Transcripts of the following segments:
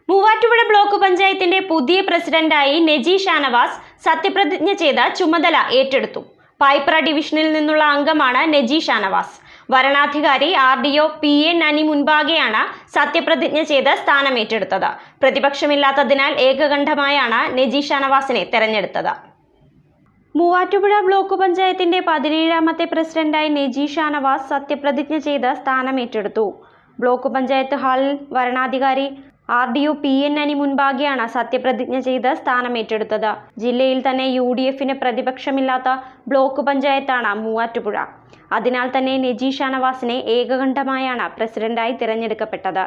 Muvattupuzha block പഞ്ചായത്തിന്റെ പുതിയ പ്രസിഡന്റായി നെജി ഷാനവാസ് സത്യപ്രതിജ്ഞ ചെയ്ത ചുമതല ഏറ്റെടുത്തു. പായിപ്ര ഡിവിഷനിൽ നിന്നുള്ള അംഗമാണ് നെജി ഷാനവാസ്. വരണാധികാരി RDO PA നനി മുൻപാകെയാണ് സത്യപ്രതിജ്ഞ ചെയ്ത് സ്ഥാനമേറ്റെടുത്തത്. പ്രതിപക്ഷമില്ലാത്തതിനാൽ ഏകകണ്ഠമായാണ് നെജി ഷാനവാസിനെ തെരഞ്ഞെടുത്തത്. മൂവാറ്റുപുഴ ബ്ലോക്ക് പഞ്ചായത്തിന്റെ 17ാമത്തെ പ്രസിഡന്റായി നെജി ഷാനവാസ് സത്യപ്രതിജ്ഞ ചെയ്ത് സ്ഥാനമേറ്റെടുത്തു. ബ്ലോക്ക് പഞ്ചായത്ത് ഹാളിൽ വരണാധികാരി RDO PA നനി മുൻപാകെയാണ് സത്യപ്രതിജ്ഞ ചെയ്ത് സ്ഥാനമേറ്റെടുത്തത്. ജില്ലയിൽ തന്നെ UDFന് പ്രതിപക്ഷമില്ലാത്ത ബ്ലോക്ക് പഞ്ചായത്താണ് മൂവാറ്റുപുഴ. അതിനാൽ തന്നെ നെജി ഷാനവാസിനെ ഏകകണ്ഠമായാണ് പ്രസിഡന്റായി തിരഞ്ഞെടുക്കപ്പെട്ടത്.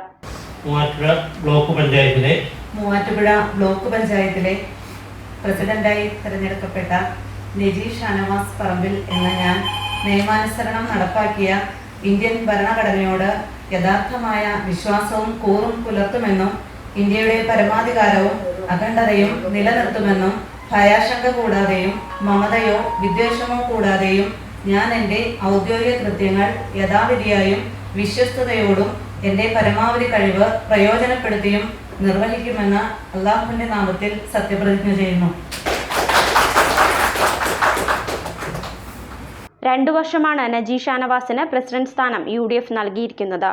മൂവാറ്റുപുഴ ബ്ലോക്ക് പഞ്ചായത്തിലെ പ്രസിഡന്റായി തിരഞ്ഞെടുക്കപ്പെട്ട നെജി ഷാനവാസ് പറമ്പിൽ എന്ന ഞാൻ നിയമാനുസരണം നടപ്പാക്കിയ ഇന്ത്യൻ ഭരണഘടനയോട് യഥാർത്ഥമായ വിശ്വാസവും കൂറും പുലർത്തുമെന്നും ഇന്ത്യയുടെ പരമാധികാരവും അഖണ്ഡതയും നിലനിർത്തുമെന്നും ഭയാശങ്ക കൂടാതെയും മമതയോ വിദ്വേഷമോ കൂടാതെയും ഞാൻ എൻ്റെ ഔദ്യോഗിക കൃത്യങ്ങൾ യഥാവിധിയായും വിശ്വസ്തയോടും എൻ്റെ പരമാവധി കഴിവ് പ്രയോജനപ്പെടുത്തിയും നിർവഹിക്കുമെന്ന് അല്ലാഹുവിന്റെ നാമത്തിൽ സത്യപ്രതിജ്ഞ ചെയ്യുന്നു. 2 വർഷമാണ് നെജി ഷാനവാസിന് പ്രസിഡന്റ് സ്ഥാനം UDF നൽകിയിരിക്കുന്നത്.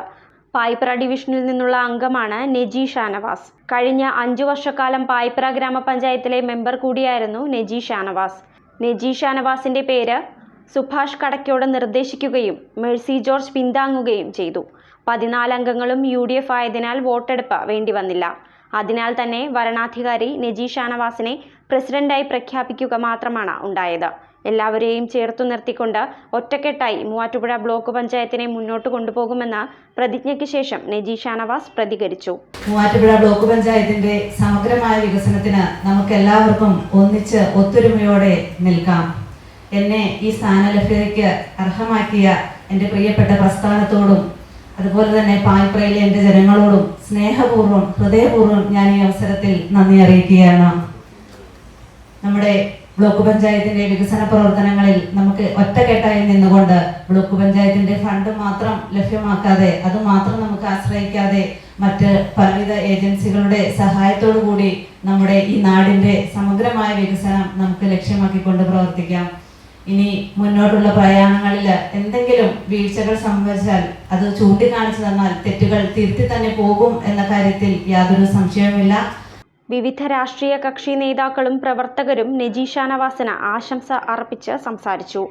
പായിപ്ര ഡിവിഷനിൽ നിന്നുള്ള അംഗമാണ് നെജി ഷാനവാസ്. കഴിഞ്ഞ 5 വർഷക്കാലം പായിപ്ര ഗ്രാമപഞ്ചായത്തിലെ മെമ്പർ കൂടിയായിരുന്നു നെജി ഷാനവാസ്. നെജി ഷാനവാസിന്റെ പേര് സുഭാഷ് കടക്കോട് നിർദ്ദേശിക്കുകയും മേഴ്സി ജോർജ് പിന്താങ്ങുകയും ചെയ്തു. 14 അംഗങ്ങളും UDF ആയതിനാൽ വോട്ടെടുപ്പ് വേണ്ടിവന്നില്ല. അതിനാൽ തന്നെ വരണാധികാരി നെജി ഷാനവാസിനെ പ്രസിഡന്റായി പ്രഖ്യാപിക്കുക മാത്രമാണ് ഉണ്ടായത്. എല്ലാവരെയും ചേർത്തു നിർത്തിക്കൊണ്ട് ഒറ്റക്കെട്ടായി മൂവാറ്റുപുഴ ബ്ലോക്ക് പഞ്ചായത്തിനെ മുന്നോട്ട് കൊണ്ടുപോകുമെന്ന് പ്രതിജ്ഞയ്ക്ക് ശേഷം നെജി ഷാനവാസ് പ്രതികരിച്ചു. മൂവാറ്റുപുഴ ബ്ലോക്ക് പഞ്ചായത്തിന്റെ സമഗ്രമായ വികസനത്തിന് നമുക്ക് എല്ലാവർക്കും ഒന്നിച്ച് ഒത്തൊരുമയോടെ നിൽക്കാം. എന്നെ ഈ സ്ഥാനലഭ്യതയ്ക്ക് അർഹമാക്കിയ എൻ്റെ പ്രിയപ്പെട്ട പ്രസ്ഥാനത്തോടും അതുപോലെ തന്നെ പായിപ്രയിലെ എൻ്റെ ജനങ്ങളോടും സ്നേഹപൂർവ്വം ഹൃദയപൂർവ്വം ഞാൻ ഈ അവസരത്തിൽ നന്ദി അറിയിക്കുകയാണ്. നമ്മുടെ ബ്ലോക്ക് പഞ്ചായത്തിന്റെ വികസന പ്രവർത്തനങ്ങളിൽ നമുക്ക് ഒറ്റക്കെട്ടായി നിന്നുകൊണ്ട് ബ്ലോക്ക് പഞ്ചായത്തിന്റെ ഫണ്ട് മാത്രം ലഭ്യമാക്കാതെ അതുമാത്രം നമുക്ക് ആശ്രയിക്കാതെ മറ്റ് പലവിധ ഏജൻസികളുടെ സഹായത്തോടു കൂടി നമ്മുടെ ഈ നാടിന്റെ സമഗ്രമായ വികസനം നമുക്ക് ലക്ഷ്യമാക്കിക്കൊണ്ട് പ്രവർത്തിക്കാം. ഇനി മുന്നോട്ടുള്ള പ്രയാണങ്ങളിൽ എന്തെങ്കിലും വീഴ്ചകൾ സംഭവിച്ചാൽ അത് ചൂണ്ടിക്കാണിച്ചു തന്നാൽ തെറ്റുകൾ തിരുത്തി തന്നെ പോകും എന്ന കാര്യത്തിൽ യാതൊരു സംശയവുമില്ല. വിവിധ രാഷ്ട്രീയ കക്ഷി നേതാക്കളും പ്രവർത്തകരും നെജി ഷാനവാസിന് ആശംസ അർപ്പിച്ച് സംസാരിച്ചു.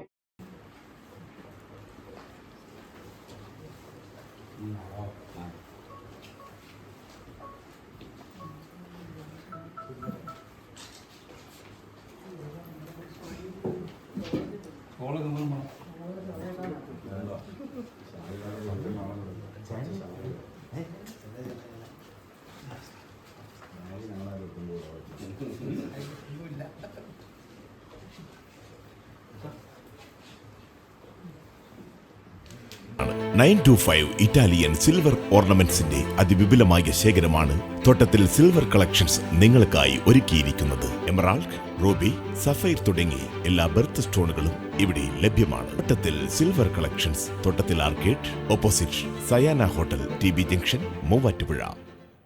ഇറ്റാലിയൻ സിൽവർ ഓർണമെന്റ്സിന്റെ അതിവിപുലമായ ശേഖരമാണ് തോട്ടത്തിൽ സിൽവർ കളക്ഷൻസ് നിങ്ങൾക്കായി ഒരുക്കിയിരിക്കുന്നത്. എമറാൾഡ്, റൂബി, സഫൈർ തുടങ്ങി എല്ലാ ബർത്ത് സ്റ്റോണുകളും ഇവിടെ ലഭ്യമാണ്. തോട്ടത്തിൽ സിൽവർ കളക്ഷൻസ്, തോട്ടത്തിൽ arcade, opposite Sayana hotel, TB junction, Muvattupuzha.